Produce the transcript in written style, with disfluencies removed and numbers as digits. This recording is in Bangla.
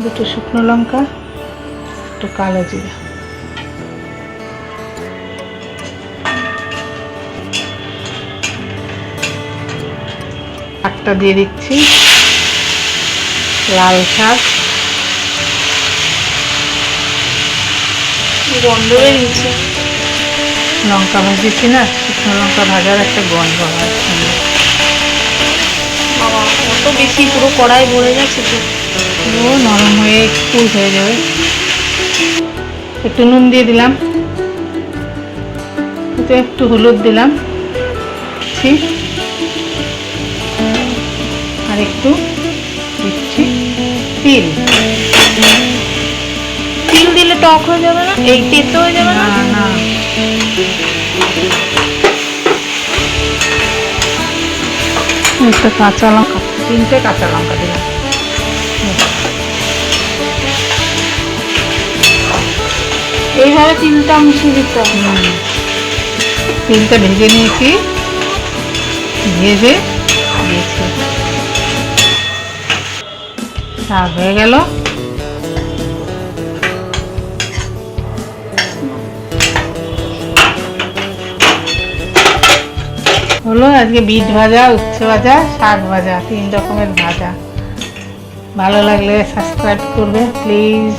দুটো শুকনো লঙ্কা, একটু কালো জিরা, শাকটা দিয়ে দিচ্ছি, লাল শাক, গন্ধ বেরিয়েছে। লঙ্কা ভাজেছি না, শুকনো লঙ্কা ভাজার একটা গন্ধ হয়। বাবা অত বেশি পুরো কড়াই ভরে গেছে তো। ও নরম হয়ে ফুল হয়ে যাবে। একটু নুন দিয়ে দিলাম, এতে একটু হলুদ দিলাম, আর একটু দিচ্ছি তিল। তিল দিলে টক হয়ে যাবে না? এই তেতো হয়ে যাবে না? না না, একটা কাঁচা লঙ্কা, 3টে কাঁচা লঙ্কা দিলাম। এইভাবে তিলটা মিশিয়ে দিতে হবে। তিলটা ভেজে নিয়েছি, ভেজে দিয়েছি। শাক হয়ে গেল। হলো আজকে বিট ভাজা, উচ্ছে ভাজা, শাক ভাজা, 3 রকমের ভাজা। ভালো লাগলে সাবস্ক্রাইব করবে প্লিজ।